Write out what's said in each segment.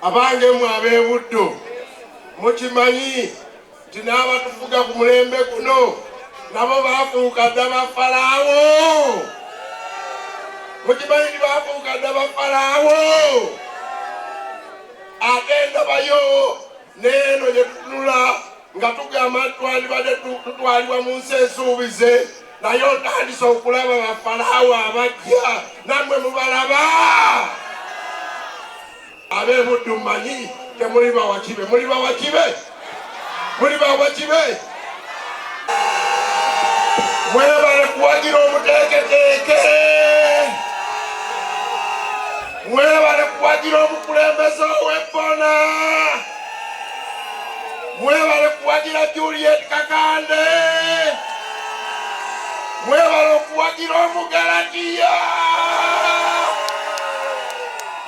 abange mwabe buddo mukimanyi nti n'abatufuga ku mulembe guno nabo baafuuka dda bafalaawo. Mukimanyi nti baafuuka dda bafalaawo. Ate ndabayo n'eno gye tutunula nga tugamba twalibadde tutwalibwa mu nsi ensuubize, naye otandise okulaba bafalaawo abajja nammwe mubalaba. Ab'e Buddu mmanyi temuli bawakibe, muli bawakibe, muli bawakibe. Mwebale kuwagira omuteeketeeke, mwebale kuwagira omukulembeze ow'ebbona, mwebale kuwagira Juliet Kakande, mwebale okuwagira Omugalatiya,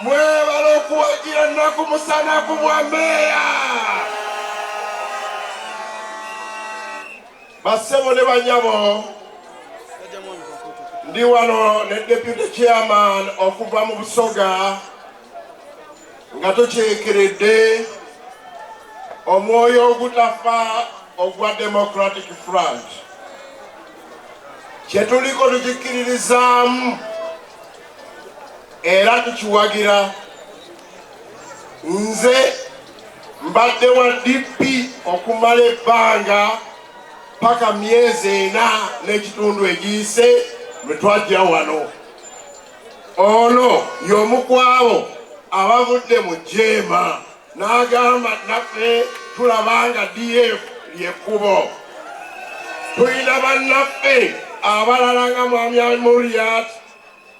mwebale okuwagira Nnaku Musanaku Bwambeya. Bassebo ne banyabo, ndi wano ne Deputy Chairman okuva mu Busoga nga tukyekeredde omwoyo ogutafa ogwa Democratic Front. Kye tuliko tukikiririzaamu era tukiwagira. Nze mbadde wa DP okumala ebbanga paka myezi 4 n'ekitundu egiyise lwe twajja wano. Ono y'omu ku abo abavudde mu jeema n'agamba naffe tulabanga DF lyekkubo. Tulina bannaffe abalala nga Mwami Muriat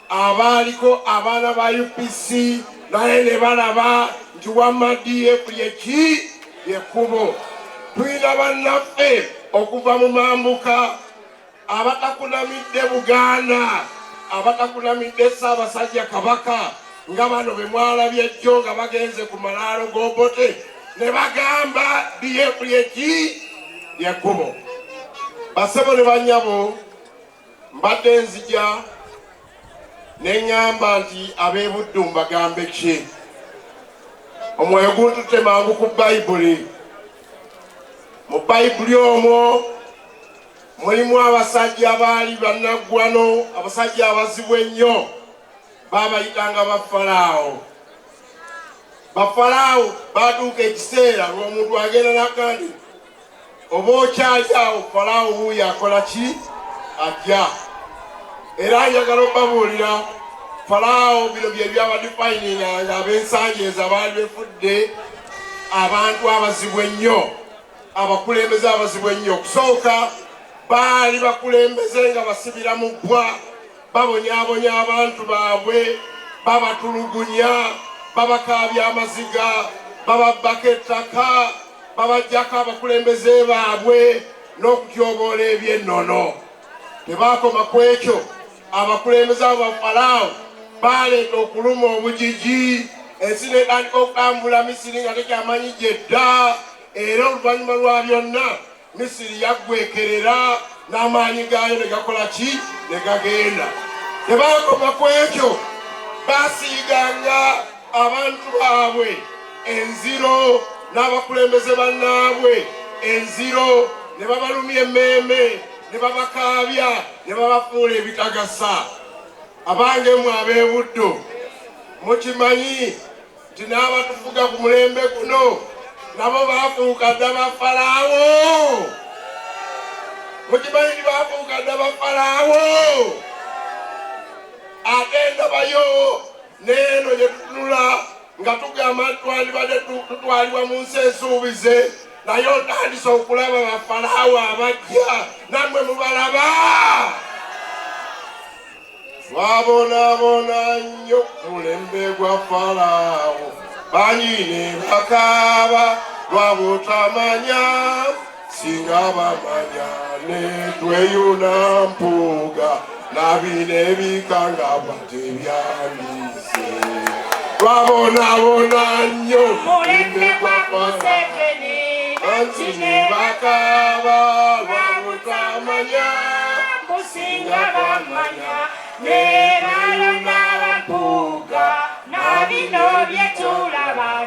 abaaliko abaana ba UPC naye ne balaba nti wamma DF lyeki lyekkubo. Tulina bannaffe okuva mu mambuka abatakunamidde Buganda, abatakunamidde Ssaabasajja Kabaka nga bano be mwalabye jjo nga bagenze ku malaalo g'Obote ne bagamba DF lyeki lyekkubo. Bassebo ne bannyabo, mbadde nzija ne ŋŋamba nti ab'e Buddu mbagambe ki. Omwoyo guntutte mangu ku Bayibuli. Mu Bayibuli omwo mulimu abasajja abaali bannaggwano, abasajja abazibu ennyo, baabayitanga Bafalaawo. Bafalaawo baatuuka ekiseera ng'omuntu agenda nakandi oba okyali awo Falaawo wuuyo akola ki? Ajja. Era njagala obabuulira Falaawo bino bye byabadifayininga ab'ensangi ezo abaali befudde abantu abazibu ennyo, abakulembeze abazibu ennyo. Okusooka baali bakulembeze nga basibira mu bbwa, babonyaabonya abantu baabwe, babatulugunya, babakaabya amaziga, bababbako ettaka, babajjako abakulembeze baabwe n'okutyoboola eby'ennono. Tebaakoma ku ekyo, abakulembeze abo Bafalaawo baaleeta okuluma obujiji, ensi n'etandika okutambula Misiri nga tekyamanyi gyedda. Era oluvannyuma lwa byonna Misiri yaggwekerera n'amaanyi gaayo ne gakola ki? Ne gagenda. Tebaakoma ku ekyo, baasiiganga abantu baabwe enziro n'abakulembeze bannaabwe enziro, ne babalumya emmeeme, ne babakaabya, ne babafuula ebitagasa. Abange mmwe ab'e Buddu mukimanyi nti n'abatufuga ku mulembe guno nabo baafuuka dda bafalaawo. Mukimanyi nti baafuuka dda bafalaawo. Ate ndabayo n'eno gye tutunula nga tugamba twalibadde tutwalibwa mu nsi ensuubize, naye otandise okulaba bafalaawo abajja nammwe mubalaba. Twabonaabona nnyo mulembe gwa Falaawo, banyine bakaaba lwa butamanya, singa bamanya ne tweyuna mpuuga nabino ebikangabwa tebyanise. Twabonaabona nnyo mulembe gwa Falaawo, banyine bakaaba lwa butamanya, singa bamanya ne bayuna mpuuga nabino byetulaba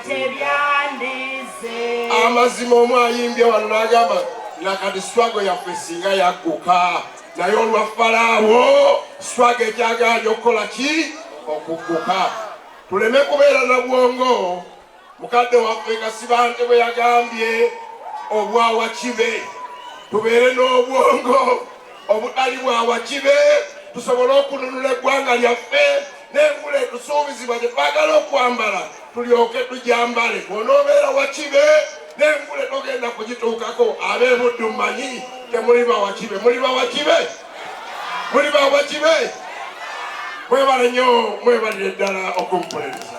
amazima omu ayimbye wano n'agamba nakati swago yaffe singa yagguka naye olwa Falaawo swago ekyagala okukola ki okugguka. Tuleme kubeera na bwongo. Mukadde waffe Kasibante bwe yagambye obwawa kibe, tubeere n'obwongo obutali bwawa kibe, tusobole okununula eggwanga lyaffe n'engule tusuubizibwa gye twagala okwambala tulyoke tujambale. Bw'onoobeera wa kibe n'engule togenda kugituukako. Ab'e-Buddu mmanyi temuli bawa kibe, muli bawa kibe, muli bawa kibe. Mwebale nnyo, mwebalire ddala okumumpuliriza.